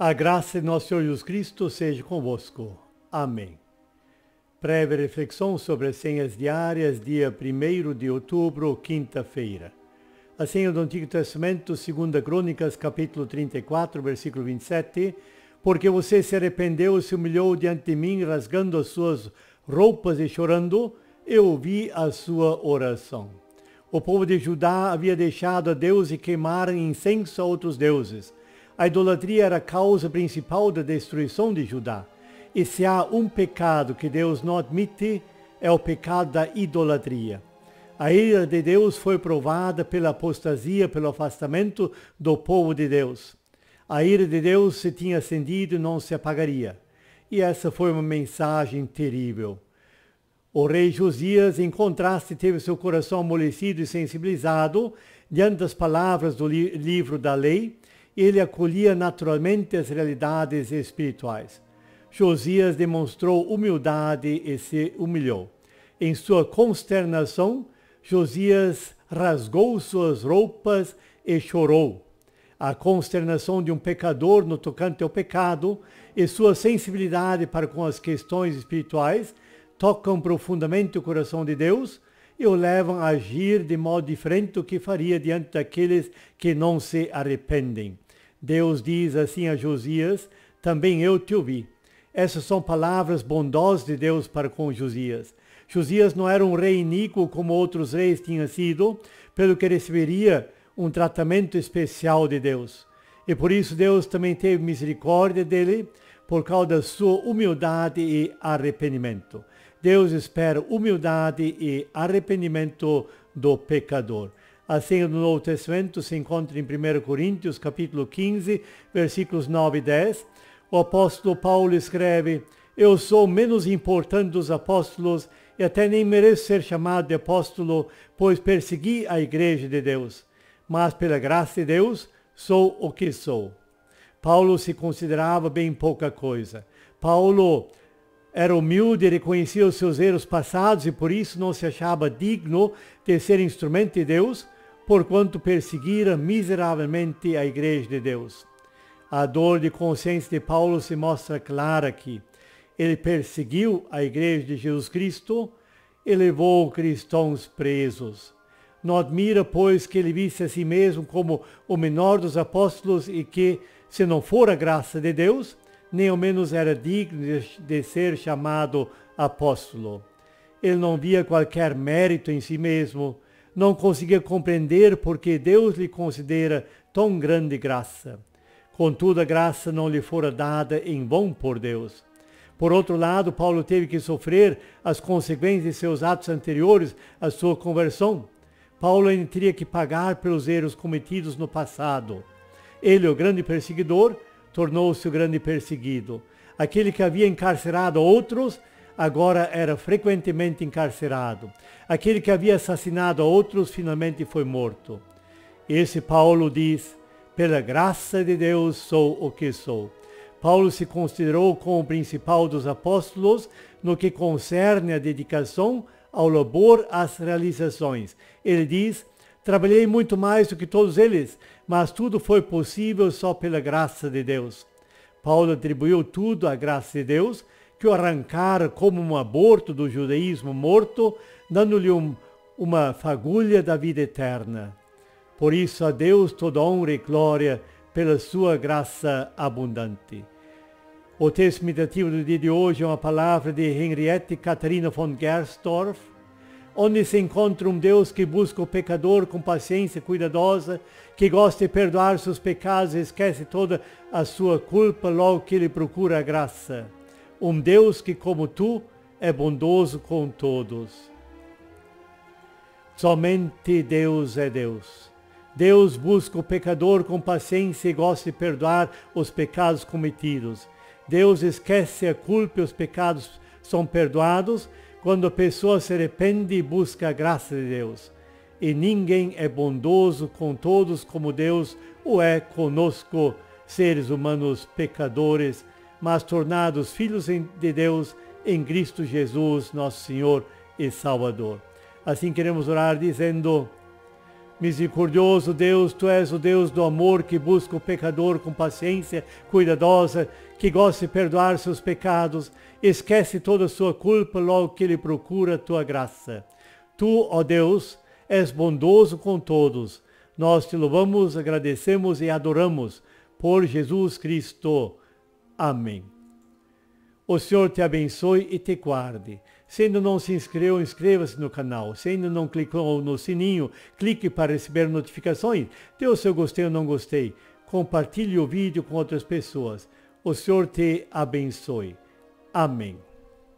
A graça de nosso Senhor Jesus Cristo seja convosco. Amém. Breve reflexão sobre as senhas diárias, dia 1º de outubro, quinta-feira. A senha do Antigo Testamento, 2 Crônicas, capítulo 34, versículo 27. Porque você se arrependeu e se humilhou diante de mim, rasgando as suas roupas e chorando, eu ouvi a sua oração. O povo de Judá havia deixado a Deus e queimaram incenso a outros deuses. A idolatria era a causa principal da destruição de Judá. E se há um pecado que Deus não admite, é o pecado da idolatria. A ira de Deus foi provada pela apostasia, pelo afastamento do povo de Deus. A ira de Deus se tinha acendido e não se apagaria. E essa foi uma mensagem terrível. O rei Josias, em contraste, teve seu coração amolecido e sensibilizado diante das palavras do livro da lei. Ele acolhia naturalmente as realidades espirituais. Josias demonstrou humildade e se humilhou. Em sua consternação, Josias rasgou suas roupas e chorou. A consternação de um pecador no tocante ao pecado e sua sensibilidade para com as questões espirituais tocam profundamente o coração de Deus e o levam a agir de modo diferente do que faria diante daqueles que não se arrependem. Deus diz assim a Josias: também eu te ouvi. Essas são palavras bondosas de Deus para com Josias. Josias não era um rei iníquo como outros reis tinham sido, pelo que receberia um tratamento especial de Deus. E por isso Deus também teve misericórdia dele, por causa da sua humildade e arrependimento. Deus espera humildade e arrependimento do pecador. A senha do Novo Testamento se encontra em 1 Coríntios, capítulo 15, versículos 9 e 10. O apóstolo Paulo escreve: eu sou menos importante dos apóstolos e até nem mereço ser chamado de apóstolo, pois persegui a igreja de Deus. Mas pela graça de Deus, sou o que sou. Paulo se considerava bem pouca coisa. Paulo era humilde e reconhecia os seus erros passados e por isso não se achava digno de ser instrumento de Deus, porquanto perseguira miseravelmente a igreja de Deus. A dor de consciência de Paulo se mostra clara aqui. Ele perseguiu a igreja de Jesus Cristo e levou cristãos presos. Não admira, pois, que ele visse a si mesmo como o menor dos apóstolos e que, se não for a graça de Deus, nem ao menos era digno de ser chamado apóstolo. Ele não via qualquer mérito em si mesmo, não conseguia compreender porque Deus lhe considera tão grande graça. Contudo, a graça não lhe fora dada em vão por Deus. Por outro lado, Paulo teve que sofrer as consequências de seus atos anteriores à sua conversão. Paulo ainda teria que pagar pelos erros cometidos no passado. Ele, o grande perseguidor, tornou-se o grande perseguido. Aquele que havia encarcerado outros, agora era frequentemente encarcerado. Aquele que havia assassinado outros, finalmente foi morto. Esse Paulo diz: pela graça de Deus sou o que sou. Paulo se considerou como o principal dos apóstolos no que concerne a dedicação ao labor, às realizações. Ele diz: trabalhei muito mais do que todos eles, mas tudo foi possível só pela graça de Deus. Paulo atribuiu tudo à graça de Deus, que o arrancara como um aborto do judaísmo morto, dando-lhe uma fagulha da vida eterna. Por isso a Deus toda honra e glória pela sua graça abundante. O texto meditativo do dia de hoje é uma palavra de Henriette Katharina von Gersdorff, onde se encontra um Deus que busca o pecador com paciência cuidadosa, que gosta de perdoar seus pecados e esquece toda a sua culpa logo que ele procura a graça. Um Deus que, como tu, é bondoso com todos. Somente Deus é Deus. Deus busca o pecador com paciência e gosta de perdoar os pecados cometidos. Deus esquece a culpa e os pecados são perdoados quando a pessoa se arrepende e busca a graça de Deus. E ninguém é bondoso com todos como Deus o é conosco, seres humanos pecadores, mas tornados filhos de Deus em Cristo Jesus, nosso Senhor e Salvador. Assim queremos orar dizendo: Misericordioso Deus, Tu és o Deus do amor que busca o pecador com paciência cuidadosa, que gosta de perdoar seus pecados, esquece toda a sua culpa logo que ele procura a Tua graça. Tu, ó Deus, és bondoso com todos. Nós Te louvamos, agradecemos e adoramos por Jesus Cristo. Amém. O Senhor te abençoe e te guarde. Se ainda não se inscreveu, inscreva-se no canal. Se ainda não clicou no sininho, clique para receber notificações. Dê o seu gostei ou não gostei. Compartilhe o vídeo com outras pessoas. O Senhor te abençoe. Amém.